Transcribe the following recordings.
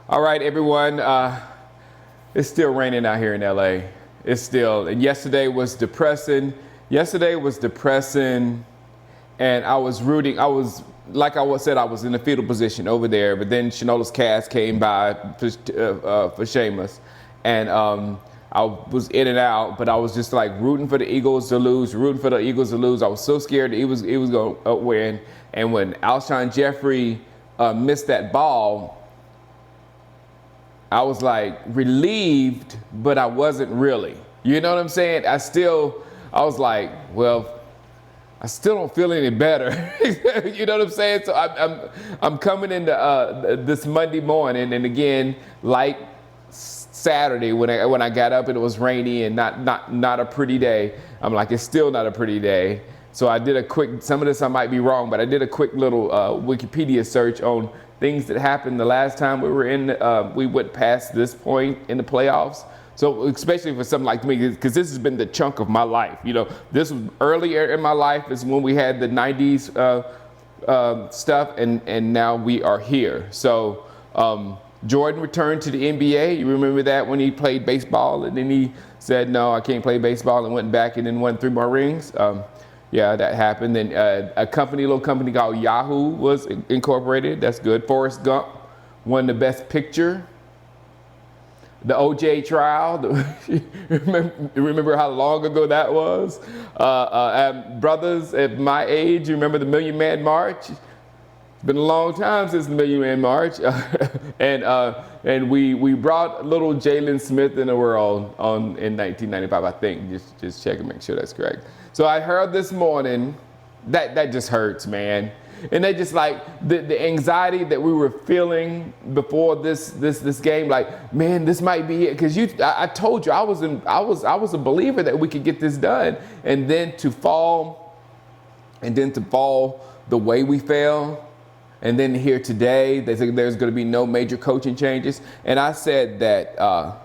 All right, everyone. It's still raining out here in LA. It's still, and yesterday was depressing. And I was rooting. I was, like I said, I was in the fetal position over there, but then Shanola's cast came by for Shameless. And I was in and out, but I was just like rooting for the Eagles to lose. I was so scared that he was going to win. And when Alshon Jeffrey missed that ball, I was like relieved, but I wasn't really. You know what I'm saying? I was like, well, I still don't feel any better. You know what I'm saying? So I'm coming into this Monday morning, and again, like Saturday when I got up and it was rainy and not a pretty day. I'm like, it's still not a pretty day. So I did a quick. Some of this I might be wrong, but I did a quick little Wikipedia search on things that happened the last time we went past this point in the playoffs. So especially for something like me, because this has been the chunk of my life. You know, this was earlier in my life is when we had the 90s stuff, and now we are here. So Jordan returned to the NBA. You remember that when he played baseball, and then he said, no, I can't play baseball, and went back and then won 3 more rings. Yeah, that happened. Then a little company called Yahoo was incorporated. That's good. Forrest Gump won the Best Picture. The OJ trial. Remember how long ago that was? Brothers at my age, you remember the Million Man March? It's been a long time since the Million Man March. And we brought little Jalen Smith in the world in 1995, I think. Just check and make sure that's correct. So I heard this morning, that just hurts, man. And they just like the anxiety that we were feeling before this game, like, man, this might be it. Because I told you I was a believer that we could get this done, and then to fall the way we fell, and then here today they think there's going to be no major coaching changes. And I said that.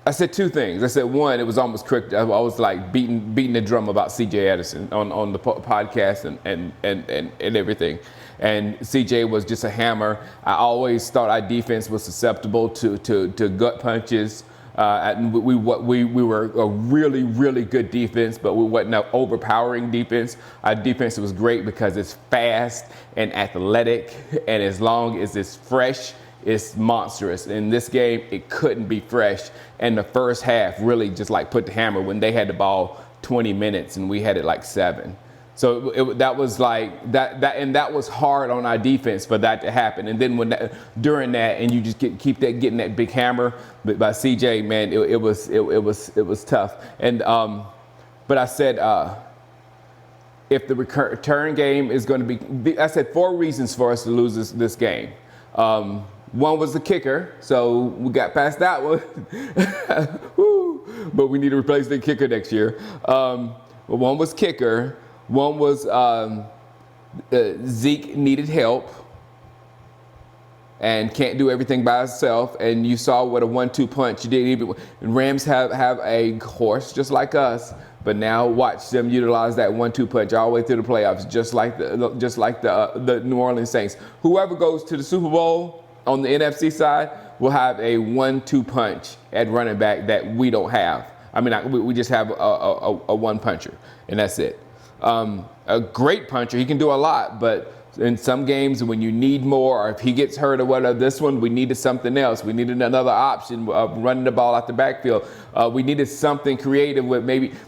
I said 2 things. I said, one, it was almost correct. I was like beating the drum about C.J. Edison on the podcast and everything. And C.J. was just a hammer. I always thought our defense was susceptible to gut punches. And we were a really, really good defense, but we wasn't an overpowering defense. Our defense was great because it's fast and athletic, and as long as it's fresh, it's monstrous. In this game, it couldn't be fresh. And the first half really just like put the hammer when they had the ball 20 minutes and we had it like 7. So that was like that, and that was hard on our defense for that to happen. And then during that, and you just keep getting that big hammer by CJ, man, it was tough. And but I said, if the return game is going to be, I said 4 reasons for us to lose this game. One was the kicker, so we got past that one. But we need to replace the kicker next year. But one was kicker. One was Zeke needed help and can't do everything by himself. And you saw what a 1-2 punch you did. Even Rams have a horse just like us, but now watch them utilize that 1-2 punch all the way through the playoffs, just like the New Orleans Saints. Whoever goes to the Super Bowl on the NFC side will have a 1-2 punch at running back that we don't have. I mean, we just have a one puncher, and that's it. A great puncher, he can do a lot, but in some games when you need more, or if he gets hurt or whatever, this one, we needed something else. We needed another option of running the ball out the backfield. We needed something creative with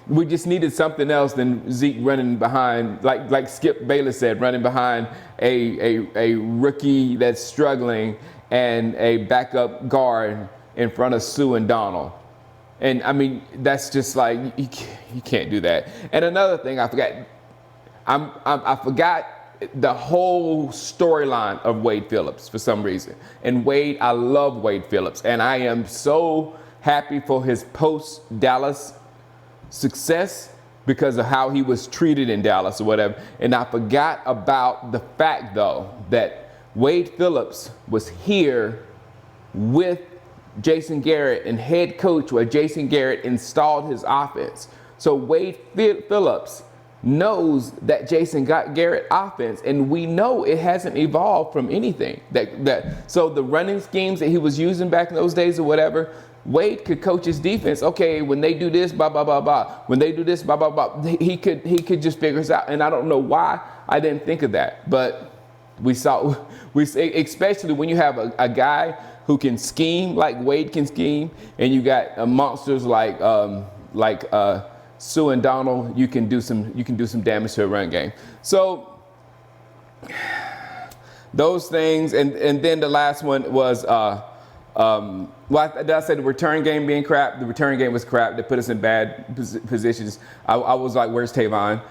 we just needed something else than Zeke running behind, like Skip Bayless said, running behind a rookie that's struggling and a backup guard in front of Sue and Donald. And I mean, that's just like, you can't do that. And another thing I forgot, I forgot the whole storyline of Wade Phillips for some reason. And Wade, I love Wade Phillips, and I am so happy for his post-Dallas success because of how he was treated in Dallas or whatever. And I forgot about the fact, though, that Wade Phillips was here with Jason Garrett and head coach where Jason Garrett installed his offense. So Wade Phillips knows that Jason got Garrett offense, and we know it hasn't evolved from anything. So the running schemes that he was using back in those days or whatever, Wade could coach his defense. Okay, when they do this, blah blah blah blah. When they do this, blah blah blah. He could just figure it out, and I don't know why I didn't think of that, but we especially when you have a guy who can scheme like Wade can scheme, and you got monsters like Sue and Donald, you can do some damage to a run game. So those things, and then the last one was did I say the return game being crap? The return game was crap. They put us in bad positions. I was like, where's Tavon?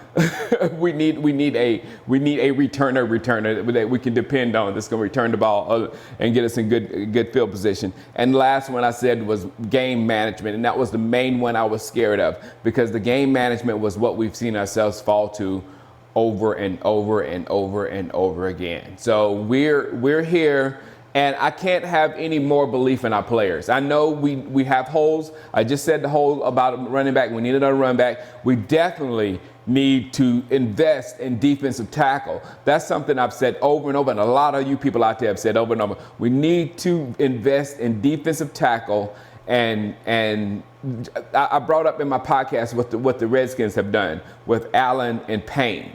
we need a returner that we can depend on that's going to return the ball and get us in good field position. And the last one I said was game management, and that was the main one I was scared of, because the game management was what we've seen ourselves fall to over and over and over and over again. So we're here. And I can't have any more belief in our players. I know we have holes. I just said the hole about running back. We need another running back. We definitely need to invest in defensive tackle. That's something I've said over and over, and a lot of you people out there have said over and over. We need to invest in defensive tackle, and I brought up in my podcast what the Redskins have done with Allen and Payne.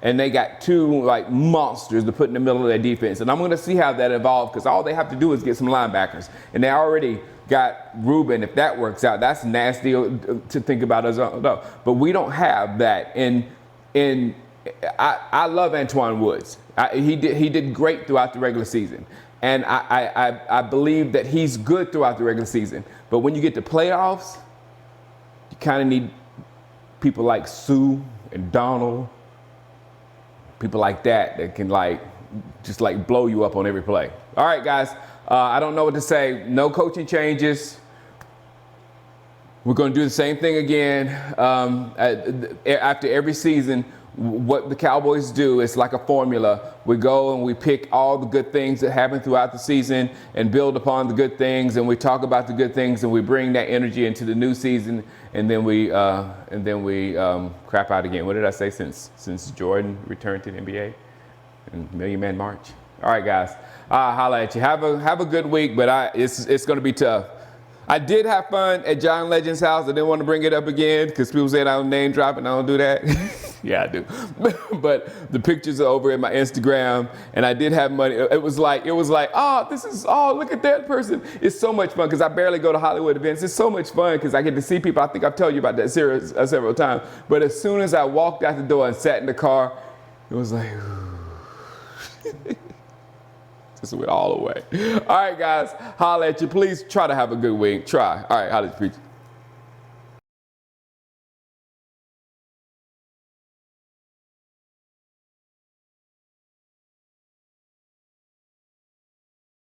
And they got two like monsters to put in the middle of their defense. And I'm going to see how that evolves, because all they have to do is get some linebackers. And they already got Ruben. If that works out, that's nasty to think about as well. But we don't have that. And I love Antoine Woods. He did great throughout the regular season. And I believe that he's good throughout the regular season. But when you get to playoffs, you kind of need people like Sue and Donald, people like that can just blow you up on every play. All right, guys, I don't know what to say. No coaching changes. We're going to do the same thing again. After every season, what the Cowboys do is like a formula. We go and we pick all the good things that happen throughout the season and build upon the good things, and we talk about the good things, and we bring that energy into the new season, and then we crap out again. What did I say? Since Jordan returned to the NBA and Million Man March. All right, guys, holla at you. Have a good week, but it's going to be tough. I did have fun at John Legend's house. I didn't want to bring it up again because people said I don't name drop, and I don't do that. Yeah, I do. But the pictures are over at my Instagram, and I did have money. It was like, look at that person. It's so much fun because I barely go to Hollywood events. It's so much fun because I get to see people. I think I've told you about that several times. But as soon as I walked out the door and sat in the car, it was like, just went all the way. All right, guys, holla at you. Please try to have a good week. Try. All right, holla at you, preacher.